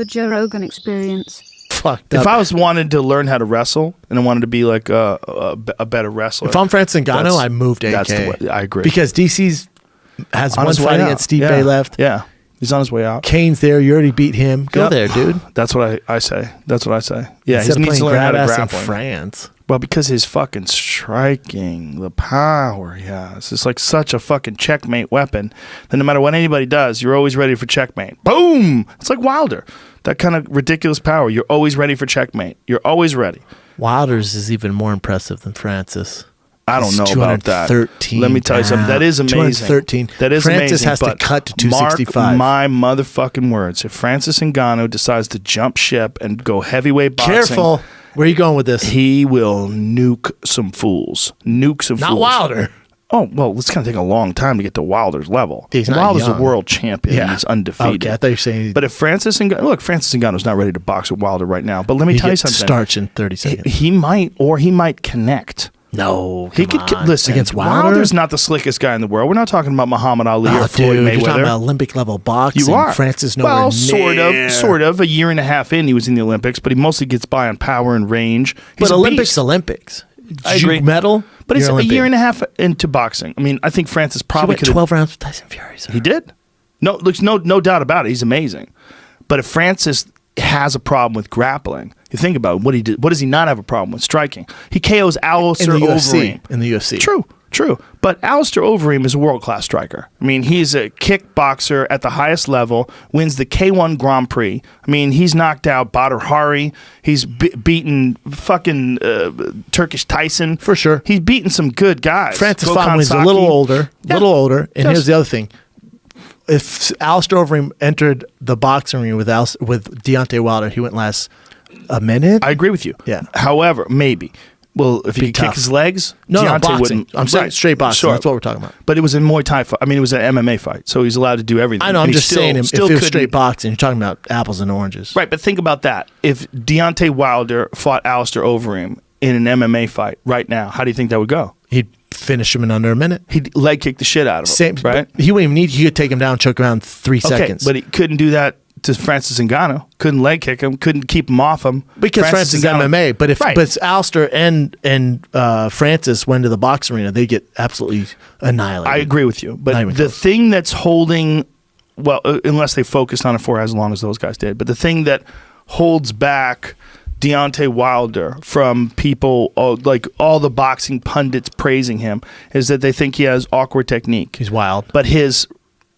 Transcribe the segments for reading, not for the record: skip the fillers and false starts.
The Joe Rogan Experience. Fucked up. If I was wanted to learn how to wrestle and I wanted to be like a better wrestler. If I'm Francis Ngannou, I moved AK. That's the way, I agree. Because DC's has On one his way fight out. against Stipe left. Yeah. He's on his way out. Kane's there. You already beat him. Go Yep. there, dude. That's what I say. That's what I say. Yeah, he Instead of needs to playing learn how to grab ass in grapple. France. Well, because his fucking striking, the power he has, it's like such a fucking checkmate weapon that no matter what anybody does, you're always ready for checkmate. Boom! It's like Wilder. That kind of ridiculous power. You're always ready for checkmate. You're always ready. Wilder's is even more impressive than Francis. I don't know about that. 213 Let me tell you something. That is amazing. 213. That is Francis amazing. has to but cut to 265. Mark my motherfucking words. If Francis Ngannou decides to jump ship and go heavyweight boxing, Careful. Where are you going with this? he will nuke some fools. Nuke some Not fools. Wilder. Oh, well, it's going to take a long time to get to Wilder's level. He's not Wilder's young. a world champion. Yeah. He's undefeated. Okay, I thought you were saying But if Francis Ngannou's not ready to box with Wilder right now. But let me he tell you gets something. starch in 30 seconds. He might connect. No, He come could on. listen. Against Wilder. Wilder's not the slickest guy in the world. We're not talking about Muhammad Ali or Oh, Floyd dude, Mayweather. you're talking about Olympic level boxing. You are. Francis nowhere well, near. sort of. A year and a half in, he was in the Olympics, but he mostly gets by on power and range. He's But a Olympics, beast. Olympics. I agree. Medal, But it's you're a Olympic. year and a half into boxing. I mean, I think Francis He probably went could have 12 rounds with Tyson Fury. Sir. He did. No, there's no doubt about it. He's amazing. But if Francis has a problem with grappling, you think about it, what he did. What does he not have a problem with? Striking. He KOs Alistair in the UFC. Overeem. In the UFC. True. But Alistair Overeem is a world-class striker. I mean, he's a kickboxer at the highest level, wins the K1 Grand Prix. I mean, he's knocked out Badr Hari. He's beaten fucking Turkish Tyson. For sure. He's beaten some good guys. Francis Gokhan Font was a Saki. little older. And Yes. here's the other thing. If Alistair Overeem entered the boxing ring with Deontay Wilder, he wouldn't last a minute. I agree with you. Yeah. However, maybe. Well, if he could kick tough. his legs, No, Deontay boxing. wouldn't. I'm saying straight boxing. Sure. That's what we're talking about. But it was a Muay Thai fight. I mean, it was an MMA fight, so he's allowed to do everything. I know. I'm And he just saying, if it was couldn't- straight boxing, you're talking about apples and oranges. Right, but think about that. If Deontay Wilder fought Alistair Overeem in an MMA fight right now, how do you think that would go? He'd finish him in under a minute. He'd leg kick the shit out of him. Same, right? He wouldn't even need. He could take him down, choke him out in 3 Okay, seconds. but he couldn't do that to Francis Ngannou. Couldn't leg kick him. Couldn't keep him off him. because Francis is Ngannou- MMA. But if Right. Alistair and Francis went to the boxing arena, they get absolutely annihilated. I agree with you, Not but even the close. thing that's holding, well, unless they focused on it for as long as those guys did, but the thing that holds back Deontay Wilder from people, like all the boxing pundits praising him, is that they think he has awkward technique. He's wild. But his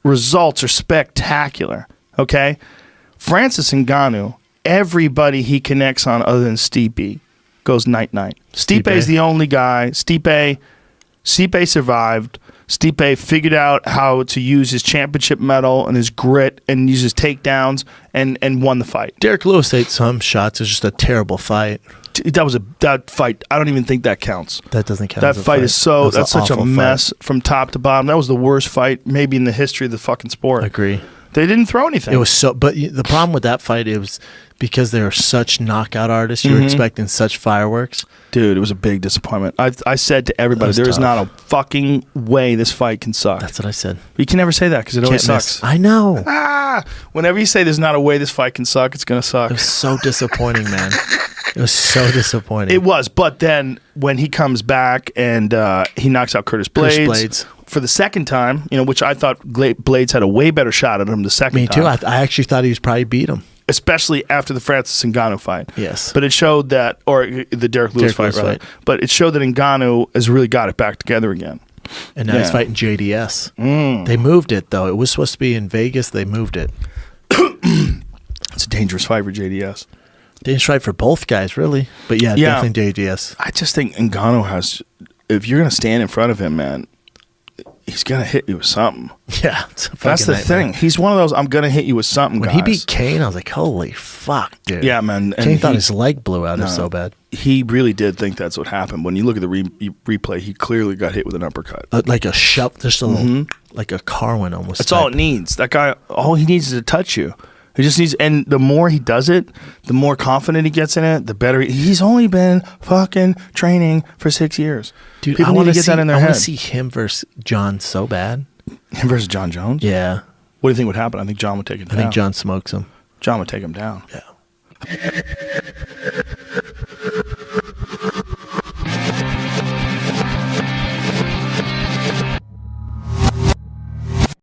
results are spectacular. Okay, Francis Ngannou, everybody he connects on other than Stipe goes night-night. Stipe is the only guy. Stipe survived. Stipe figured out how to use his championship medal and his grit and use his takedowns and won the fight. Derek Lewis ate some shots. It was just a terrible fight. That fight. I don't even think that counts. That doesn't count. That as a fight is That was that's such a awful mess fight. from top to bottom. That was the worst fight maybe in the history of the fucking sport. I agree. They didn't throw anything. It was so, but the problem with that fight is because they were such knockout artists. You were expecting such fireworks. Dude, it was a big disappointment. I said to everybody, was there is tough. not a fucking way this fight can suck. That's what I said. You can never say that because it always Can't miss. sucks. I know. Whenever you say there's not a way this fight can suck, it's gonna suck. It was so disappointing, man. It was so disappointing. It was, but then when he comes back and he knocks out Curtis Blades for the second time, which I thought Blades had a way better shot at him the second Me time. too. I actually thought he was probably beat him. Especially after the Francis Ngannou fight. Yes. But it showed that, or the Derek Lewis fight, rather. But it showed that Ngannou has really got it back together again. And now he's fighting JDS. They moved it, though. It was supposed to be in Vegas. They moved it. It's a dangerous fight for JDS. Dangerous fight for both guys, really. But yeah, definitely JDS. I just think Ngannou has, if you're going to stand in front of him, man, he's going to hit you with something. Yeah. That's the thing. He's one of those, I'm going to hit you with something When guys. he beat Kane, I was like, holy fuck, dude. Yeah, man. Kane thought his leg blew out. It was so bad. He really did think that's what happened. When you look at the replay, he clearly got hit with an uppercut. Like a shove, just a little, like a car went almost. That's all it needs. That guy, all he needs is to touch you. He just needs, and the more he does it, the more confident he gets in it, the better. He's only been fucking training for 6 years. Dude, People need to get that in their I head. want to see him versus John so bad. Him versus John Jones? Yeah. What do you think would happen? I think John would take it down. I think John smokes him. John would take him down. Yeah.